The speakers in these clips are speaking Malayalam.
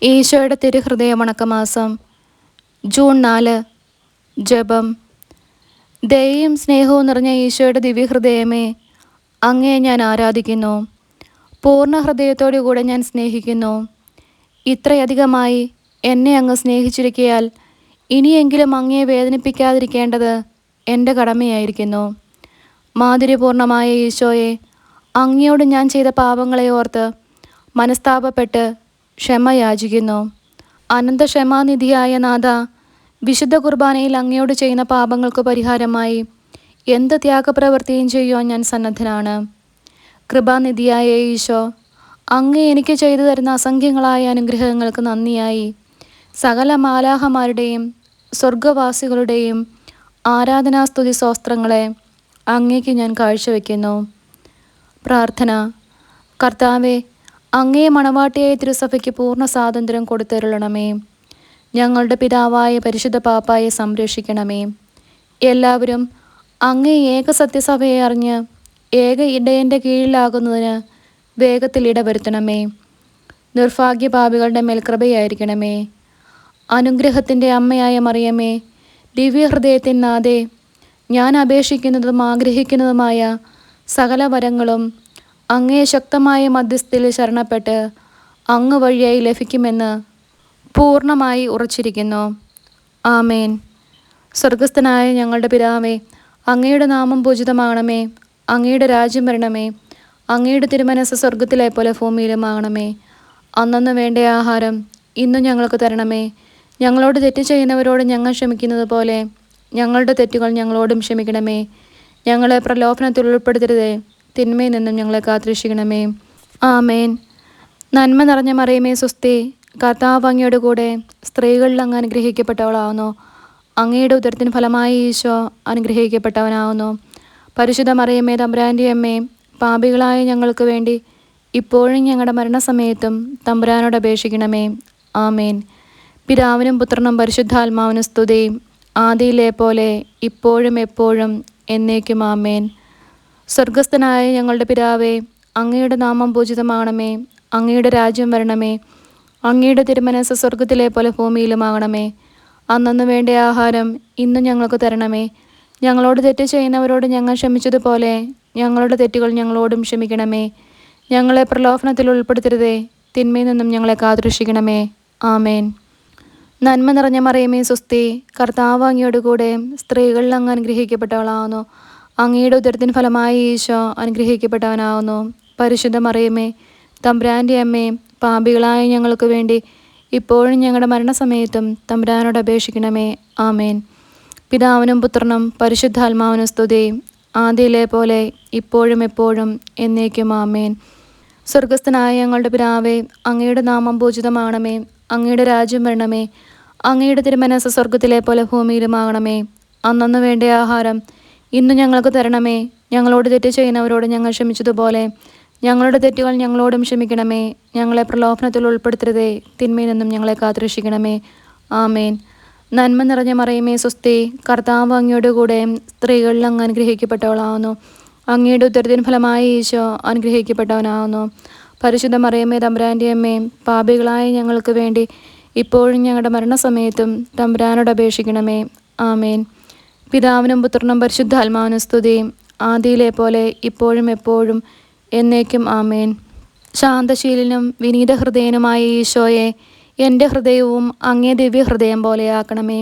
ഈശോയുടെ തിരുഹൃദയ വണക്കമാസം ജൂൺ 4. ജപം. ദയയും സ്നേഹവും നിറഞ്ഞ ഈശോയുടെ ദിവ്യഹൃദയമേ, അങ്ങയെ ഞാൻ ആരാധിക്കുന്നു. പൂർണ്ണ ഹൃദയത്തോടുകൂടെ ഞാൻ സ്നേഹിക്കുന്നു. ഇത്രയധികമായി എന്നെ അങ്ങ് സ്നേഹിച്ചിരിക്കയാൽ ഇനിയെങ്കിലും അങ്ങയെ വേദനിപ്പിക്കാതിരിക്കേണ്ടത് എൻ്റെ കടമയായിരിക്കുന്നു. മാധുര്യപൂർണമായ ഈശോയെ, അങ്ങയോട് ഞാൻ ചെയ്ത പാപങ്ങളെ ഓർത്ത് മനസ്താപപ്പെട്ട് ക്ഷമ യാചിക്കുന്നു. അനന്ത ക്ഷമാനിധിയായ നാഥ, വിശുദ്ധ കുർബാനയിൽ അങ്ങയോട് ചെയ്യുന്ന പാപങ്ങൾക്ക് പരിഹാരമായി എന്ത് ത്യാഗപ്രവൃത്തിയും ചെയ്യുവാൻ ഞാൻ സന്നദ്ധനാണ്. കൃപാനിധിയായ ഈശോ, അങ്ങ് എനിക്ക് ചെയ്തു തരുന്ന അസംഖ്യങ്ങളായ അനുഗ്രഹങ്ങൾക്ക് നന്ദിയായി സകല മാലാഹമാരുടെയും സ്വർഗവാസികളുടെയും ആരാധനാസ്തുതി സ്തോത്രങ്ങളെ അങ്ങേക്ക് ഞാൻ കാഴ്ചവെക്കുന്നു. പ്രാർത്ഥന. കർത്താവെ, അങ്ങേ മണവാട്ടിയായ തിരുസഭയ്ക്ക് പൂർണ്ണ സ്വാതന്ത്ര്യം കൊടുത്തരുളണമേ. ഞങ്ങളുടെ പിതാവായ പരിശുദ്ധ പാപ്പായെ സംരക്ഷിക്കണമേ. എല്ലാവരും അങ്ങേ ഏക സത്യസഭയെ അറിഞ്ഞ് ഏക ഇടയൻ്റെ കീഴിലാകുന്നതിന് വേഗത്തിൽ ഇടവരുത്തണമേ. നിർഭാഗ്യപാപികളുടെ മേൽ കൃപയായിരിക്കണമേ. അനുഗ്രഹത്തിൻ്റെ അമ്മയായ മറിയമേ, ദിവ്യഹൃദയത്തിൻ നാഥേ, ഞാൻ അപേക്ഷിക്കുന്നതും ആഗ്രഹിക്കുന്നതുമായ സകല വരങ്ങളും അങ്ങേ ശക്തമായ മധ്യസ്ഥയിൽ ശരണപ്പെട്ട് അങ്ങ് വഴിയായി ലഭിക്കുമെന്ന് പൂർണ്ണമായി ഉറച്ചിരിക്കുന്നു. ആമേൻ. സ്വർഗസ്ഥനായ ഞങ്ങളുടെ പിതാവേ, അങ്ങയുടെ നാമം പൂജിതമാകണമേ. അങ്ങയുടെ രാജ്യം വരണമേ. അങ്ങയുടെ തിരുമനസ്സ് സ്വർഗത്തിലെ പോലെ ഭൂമിയിലുമാകണമേ. അന്നന്ന് വേണ്ട ആഹാരം ഇന്നും ഞങ്ങൾക്ക് തരണമേ. ഞങ്ങളോട് തെറ്റ് ചെയ്യുന്നവരോട് ഞങ്ങൾ ക്ഷമിക്കുന്നത് പോലെ ഞങ്ങളുടെ തെറ്റുകൾ ഞങ്ങളോടും ക്ഷമിക്കണമേ. ഞങ്ങളെ പ്രലോഭനത്തിൽ ഉൾപ്പെടുത്തരുതേ, തിന്മയിൽ നിന്നും ഞങ്ങളെ കാത്തുരക്ഷിക്കണമേ. ആമേൻ. നന്മ നിറഞ്ഞ മറിയമേ സ്വസ്തി, കർത്താവ് അങ്ങയുടെ കൂടെ സ്ത്രീകളിൽ അങ്ങ് അനുഗ്രഹിക്കപ്പെട്ടവളാവുന്നു. അങ്ങയുടെ ഉദരത്തിന് ഫലമായി ഈശോ അനുഗ്രഹിക്കപ്പെട്ടവനാവുന്നു. പരിശുദ്ധ മറിയമേ, തമ്പുരാൻ്റെ അമ്മേ, പാപികളായ ഞങ്ങൾക്ക് വേണ്ടി ഇപ്പോഴും ഞങ്ങളുടെ മരണസമയത്തും തമ്പുരാനോട് അപേക്ഷിക്കണമേ. ആമേൻ. പിതാവിനും പുത്രനും പരിശുദ്ധാത്മാവിനും സ്തുതി, ആദിയിലെ പോലെ ഇപ്പോഴും എപ്പോഴും എന്നേക്കും. ആമേൻ. സ്വർഗസ്ഥനായ ഞങ്ങളുടെ പിതാവേ, അങ്ങയുടെ നാമം പൂജിതമാകണമേ. അങ്ങയുടെ രാജ്യം വരണമേ. അങ്ങയുടെ തിരുമനസ്സ് സ്വർഗത്തിലെ പോലെ ഭൂമിയിലുമാകണമേ. അന്നന്ന് വേണ്ട ആഹാരം ഇന്നും ഞങ്ങൾക്ക് തരണമേ. ഞങ്ങളോട് തെറ്റ് ചെയ്യുന്നവരോട് ഞങ്ങൾ ക്ഷമിച്ചതുപോലെ ഞങ്ങളുടെ തെറ്റുകൾ ഞങ്ങളോടും ക്ഷമിക്കണമേ. ഞങ്ങളെ പ്രലോഭനത്തിൽ ഉൾപ്പെടുത്തരുതേ, തിന്മയിൽ നിന്നും ഞങ്ങളെ കാത്തുരക്ഷിക്കണമേ. ആമേൻ. നന്മ നിറഞ്ഞ മറിയമേ സ്വസ്തി, കർത്താവ് അങ്ങയോട് കൂടെ സ്ത്രീകളിൽ അങ്ങ് അനുഗ്രഹിക്കപ്പെട്ടവളാവുന്നു. അങ്ങയുടെ ഉദരത്തിന് ഫലമായി ഈശോ അനുഗ്രഹിക്കപ്പെട്ടവനാവുന്നു. പരിശുദ്ധ മറിയമേ, തമ്പുരാൻ്റെ അമ്മേ, പാപികളായ ഞങ്ങൾക്ക് വേണ്ടി ഇപ്പോഴും ഞങ്ങളുടെ മരണസമയത്തും തമ്പുരാനോട് അപേക്ഷിക്കണമേ. ആമേൻ. പിതാവിനും പുത്രനും പരിശുദ്ധാത്മാവിനും സ്തുതി, ആദിയിലെ പോലെ ഇപ്പോഴും എപ്പോഴും എന്നേക്കും. ആമേൻ. സ്വർഗസ്ഥനായ ഞങ്ങളുടെ പിതാവേ, അങ്ങയുടെ നാമം പൂജിതമാകണമേ. അങ്ങയുടെ രാജ്യം വരണമേ. അങ്ങയുടെ തിരുമനസ്സ് സ്വർഗത്തിലെ പോലെ ഭൂമിയിലുമാകണമേ. അന്നന്ന് വേണ്ട ആഹാരം ഇന്ന് ഞങ്ങൾക്ക് തരണമേ. ഞങ്ങളോട് തെറ്റ് ചെയ്യുന്നവരോട് ഞങ്ങൾ ക്ഷമിച്ചതുപോലെ ഞങ്ങളുടെ തെറ്റുകൾ ഞങ്ങളോടും ക്ഷമിക്കണമേ. ഞങ്ങളെ പ്രലോഭനത്തിൽ ഉൾപ്പെടുത്തരുതേ, തിന്മയിൽ നിന്നും ഞങ്ങളെ കാത്തുരക്ഷിക്കണമേ. ആമേൻ. നന്മ നിറഞ്ഞ മറിയമേ സ്വസ്തി, കർത്താവ് അങ്ങയുടെ കൂടെ സ്ത്രീകളിൽ അങ്ങ് അനുഗ്രഹിക്കപ്പെട്ടവളാവുന്നു. അങ്ങയുടെ ഉദരത്തിന് ഫലമായി ഈശോ അനുഗ്രഹിക്കപ്പെട്ടവനാവുന്നു. പരിശുദ്ധ മറിയമേ, തമ്പുരാൻ്റെ അമ്മേ, പാപികളായ ഞങ്ങൾക്ക് വേണ്ടി ഇപ്പോഴും ഞങ്ങളുടെ മരണസമയത്തും തമ്പുരാനോട് അപേക്ഷിക്കണമേ. ആമേൻ. പിതാവിനും പുത്രനും പരിശുദ്ധാത്മാവിനും സ്തുതി, ആദിയിലെ പോലെ ഇപ്പോഴും എപ്പോഴും എന്നേക്കും. ആമേൻ. ശാന്തശീലനും വിനീത ഹൃദയനുമായ ഈശോയെ, എൻ്റെ ഹൃദയവും അങ്ങേ ദിവ്യഹൃദയം പോലെയാക്കണമേ.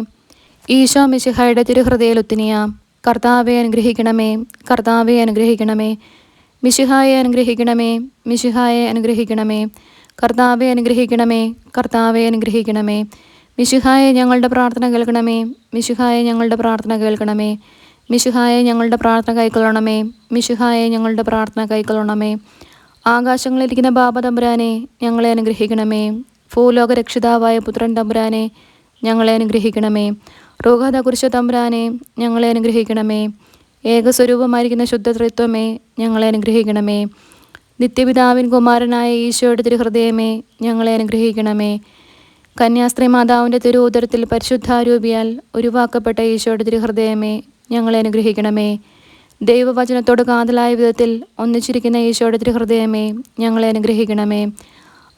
ഈശോ മിശിഹായുടെ തിരുഹൃദയലുത്തിനിയാം. കർത്താവെ അനുഗ്രഹിക്കണമേ. കർത്താവെ അനുഗ്രഹിക്കണമേ. മിശിഹായെ അനുഗ്രഹിക്കണമേ. മിശിഹായെ അനുഗ്രഹിക്കണമേ. കർത്താവെ അനുഗ്രഹിക്കണമേ. കർത്താവെ അനുഗ്രഹിക്കണമേ. മിശിഹായെ ഞങ്ങളുടെ പ്രാർത്ഥന കേൾക്കണമേ. മിശിഹായെ ഞങ്ങളുടെ പ്രാർത്ഥന കേൾക്കണമേ. മിശിഹായെ ഞങ്ങളുടെ പ്രാർത്ഥന കൈക്കൊള്ളണമേ. മിശിഹായെ ഞങ്ങളുടെ പ്രാർത്ഥന കൈക്കൊള്ളണമേ. ആകാശങ്ങളിലിരിക്കുന്ന ബാബ തമ്പുരാനെ, ഞങ്ങളെ അനുഗ്രഹിക്കണമേ. ഭൂലോക രക്ഷിതാവായ പുത്രൻ തമ്പുരാനെ, ഞങ്ങളെ അനുഗ്രഹിക്കണമേ. രോഗത കുരിശ തമ്പുരാനെ, ഞങ്ങളെ അനുഗ്രഹിക്കണമേ. ഏകസ്വരൂപമായിരിക്കുന്ന ശുദ്ധത്രിത്വമേ, ഞങ്ങളെ അനുഗ്രഹിക്കണമേ. നിത്യപിതാവിൻ കുമാരനായ ഈശോയുടെ തിരുഹൃദയമേ, ഞങ്ങളെ അനുഗ്രഹിക്കണമേ. കന്യാസ്ത്രീ മാതാവിൻ്റെ തിരുഉദരത്തിൽ പരിശുദ്ധാരൂപിയാൽ ഉരുവാക്കപ്പെട്ട ഈശോയുടെ തിരുഹൃദയമേ, ഞങ്ങളെ അനുഗ്രഹിക്കണമേ. ദൈവവചനത്തോട് കാതലായ വിധത്തിൽ ഒന്നിച്ചിരിക്കുന്ന ഈശോയുടെ തിരുഹൃദയമേ, ഞങ്ങളെ അനുഗ്രഹിക്കണമേ.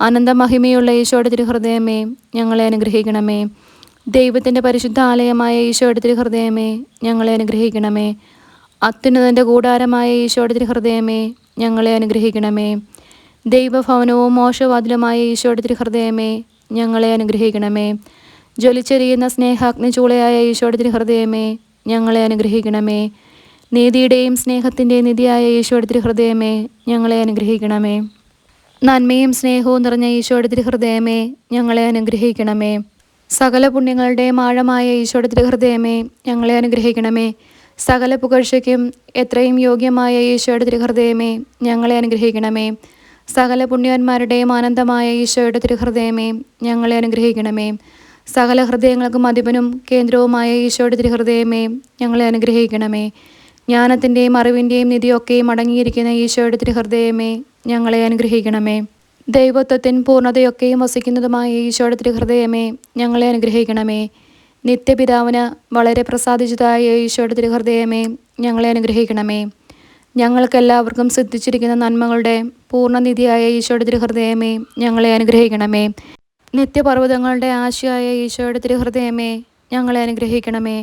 അനന്തമഹിമയുള്ള ഈശോയുടെ തിരുഹൃദയമേ, ഞങ്ങളെ അനുഗ്രഹിക്കണമേ. ദൈവത്തിൻ്റെ പരിശുദ്ധ ആലയമായ ഈശോയുടെ തിരുഹൃദയമേ, ഞങ്ങളെ അനുഗ്രഹിക്കണമേ. അത്യുന്നതൻ്റെ കൂടാരമായ ഈശോയുടെ തിരുഹൃദയമേ, ഞങ്ങളെ അനുഗ്രഹിക്കണമേ. ദൈവഭവനവും മോശവാതിലുമായ ഈശോയുടെ തിരുഹൃദയമേ, ഞങ്ങളെ അനുഗ്രഹിക്കണമേ. ജ്വലിച്ചെരിയുന്ന സ്നേഹാഗ്നി ചൂളയായ ഈശോയുടെ തിരുഹൃദയമേ, ഞങ്ങളെ അനുഗ്രഹിക്കണമേ. നീതിയുടെയും സ്നേഹത്തിൻ്റെയും നിധിയായ ഈശോയുടെ തിരുഹൃദയമേ, ഞങ്ങളെ അനുഗ്രഹിക്കണമേ. നന്മയും സ്നേഹവും നിറഞ്ഞ ഈശോയുടെ തിരുഹൃദയമേ, ഞങ്ങളെ അനുഗ്രഹിക്കണമേ. സകല പുണ്യങ്ങളുടെയും ആഴമായ ഈശോയുടെ തിരുഹൃദയമേ, ഞങ്ങളെ അനുഗ്രഹിക്കണമേ. സകല പുകഴ്ചയ്ക്കും എത്രയും യോഗ്യമായ ഈശോയുടെ തിരുഹൃദയമേ, ഞങ്ങളെ അനുഗ്രഹിക്കണമേ. സകല പുണ്യവാന്മാരുടെയും ആനന്ദമായ ഈശോയുടെ തിരുഹൃദയമേ, ഞങ്ങളെ അനുഗ്രഹിക്കണമേ. സകല ഹൃദയങ്ങൾക്കും അധിപനും കേന്ദ്രവുമായ ഈശോയുടെ തിരുഹൃദയമേ, ഞങ്ങളെ അനുഗ്രഹിക്കണമേ. ജ്ഞാനത്തിൻ്റെയും അറിവിൻ്റെയും നിധിയൊക്കെയും അടങ്ങിയിരിക്കുന്ന ഈശോയുടെ തിരുഹൃദയമേ, ഞങ്ങളെ അനുഗ്രഹിക്കണമേ. ദൈവത്വത്തിൻ പൂർണ്ണതയൊക്കെയും വസിക്കുന്നതുമായ ഈശോയുടെ തിരുഹൃദയമേ, ഞങ്ങളെ അനുഗ്രഹിക്കണമേ. നിത്യപിതാവിന് വളരെ പ്രസാദിച്ചതായ ഈശോയുടെ തിരുഹൃദയമേ, ഞങ്ങളെ അനുഗ്രഹിക്കണമേ. ഞങ്ങൾക്കെല്ലാവർക്കും സിദ്ധിച്ചിരിക്കുന്ന നന്മകളുടെ പൂർണ്ണനിധിയായ ഈശോയുടെ തിരുഹൃദയമേ, ഞങ്ങളെ അനുഗ്രഹിക്കണമേ. നിത്യപർവ്വതങ്ങളുടെ ആശയായ ഈശോയുടെ തിരുഹൃദയമേ, ഞങ്ങളെ അനുഗ്രഹിക്കണമേ.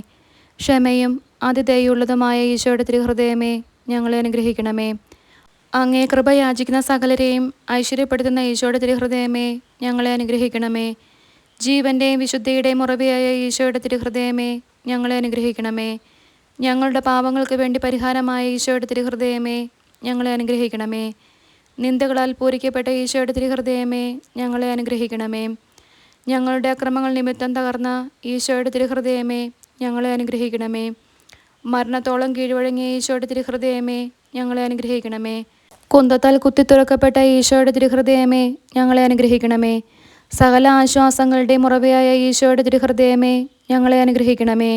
ക്ഷമയും അതിദയുള്ളതുമായ ഈശോയുടെ തിരുഹൃദയമേ, ഞങ്ങളെ അനുഗ്രഹിക്കണമേ. അങ്ങേ കൃപ യാചിക്കുന്ന സകലരെയും ഐശ്വര്യപ്പെടുത്തുന്ന ഈശോയുടെ തിരുഹൃദയമേ, ഞങ്ങളെ അനുഗ്രഹിക്കണമേ. ജീവൻ്റെയും വിശുദ്ധിയുടെയും ഉറവിയായ ഈശോയുടെ തിരുഹൃദയമേ, ഞങ്ങളെ അനുഗ്രഹിക്കണമേ. ഞങ്ങളുടെ പാപങ്ങൾക്ക് വേണ്ടി പരിഹാരമായ ഈശോയുടെ തിരുഹൃദയമേ, ഞങ്ങളെ അനുഗ്രഹിക്കണമേ. നിന്ദകളാൽ പൂരിക്കപ്പെട്ട ഈശോയുടെ തിരുഹൃദയമേ, ഞങ്ങളെ അനുഗ്രഹിക്കണമേ. ഞങ്ങളുടെ അക്രമങ്ങൾ നിമിത്തം തകർന്ന ഈശോയുടെ തിരുഹൃദയമേ, ഞങ്ങളെ അനുഗ്രഹിക്കണമേ. മരണത്തോളം കീഴ്വഴങ്ങിയ ഈശോയുടെ തിരുഹൃദയമേ, ഞങ്ങളെ അനുഗ്രഹിക്കണമേ. കുന്തത്താൽ കുത്തിത്തുറക്കപ്പെട്ട ഈശോയുടെ തിരുഹൃദയമേ, ഞങ്ങളെ അനുഗ്രഹിക്കണമേ. സകല ആശ്വാസങ്ങളുടെയും ഉറവയായ ഈശോയുടെ തിരുഹൃദയമേ, ഞങ്ങളെ അനുഗ്രഹിക്കണമേ.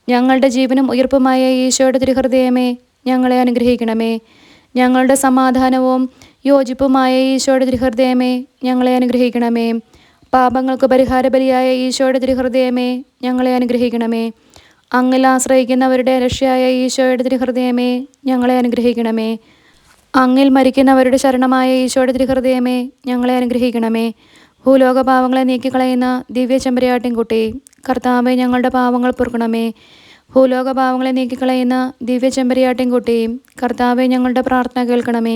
ഞങ്ങളുടെ ജീവനും ഉയർപ്പുമായ ഈശോയുടെ തിരുഹൃദയമേ, ഞങ്ങളെ അനുഗ്രഹിക്കണമേ. ഞങ്ങളുടെ സമാധാനവും യോജിപ്പുമായ ഈശോയുടെ തിരുഹൃദയമേ, ഞങ്ങളെ അനുഗ്രഹിക്കണമേ. പാപങ്ങൾക്ക് പരിഹാരബലിയായ ഈശോയുടെ തിരുഹൃദയമേ, ഞങ്ങളെ അനുഗ്രഹിക്കണമേ. അങ്ങിൽ ആശ്രയിക്കുന്നവരുടെ രക്ഷയായ ഈശോയുടെ തിരുഹൃദയമേ, ഞങ്ങളെ അനുഗ്രഹിക്കണമേ. അങ്ങിൽ മരിക്കുന്നവരുടെ ശരണമായ ഈശോയുടെ തിരുഹൃദയമേ, ഞങ്ങളെ അനുഗ്രഹിക്കണമേ. ഭൂലോക പാവങ്ങളെ നീക്കിക്കളയുന്ന ദിവ്യ ചെമ്പരിയാട്ടിൻകുട്ടി, കർത്താവേ, ഞങ്ങളുടെ പാവങ്ങൾ പൊറുക്കണമേ. ഭൂലോക പാവങ്ങളെ നീക്കിക്കളയുന്ന ദിവ്യ ചെമ്പരിയാട്ടിൻകുട്ടി, കർത്താവേ, ഞങ്ങളുടെ പ്രാർത്ഥന കേൾക്കണമേ.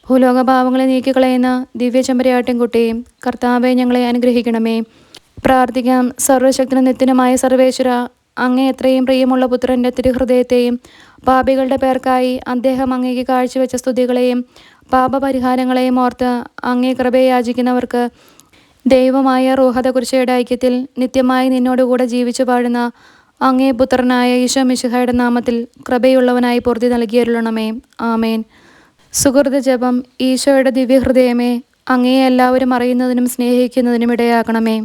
ഭൂലോക പാവങ്ങളെ നീക്കിക്കളയുന്ന ദിവ്യ ചെമ്പരിയാട്ടിൻകുട്ടി, കർത്താവേ, ഞങ്ങളെ അനുഗ്രഹിക്കണമേ. പ്രാർത്ഥിക്കാം. സർവ്വശക്തനും നിത്യനുമായ സർവേശ്വര, അങ്ങേ എത്രയും പ്രിയമുള്ള പുത്രൻ്റെ തിരുഹൃദയത്തെയും പാപികളുടെ പേർക്കായി അദ്ദേഹം അങ്ങേക്ക് കാഴ്ചവെച്ച സ്തുതികളെയും പാപപരിഹാരങ്ങളെയും ഓർത്ത് അങ്ങേ കൃപയെ യാചിക്കുന്നവർക്ക് ദൈവമായ റൂഹത കുരിശയുടെ ഐക്യത്തിൽ നിത്യമായി നിന്നോടുകൂടെ ജീവിച്ചു പാടുന്ന അങ്ങേ പുത്രനായ ഈശോ മിശിഹായുടെ നാമത്തിൽ കൃപയുള്ളവനായി പൂർത്തി നൽകിയരുളണമേ. ആമേൻ. സുഹൃത ജപം. ഈശോയുടെ ദിവ്യഹൃദയമേ, അങ്ങയെ എല്ലാവരും അറിയുന്നതിനും സ്നേഹിക്കുന്നതിനും ഇടയാക്കണമേ.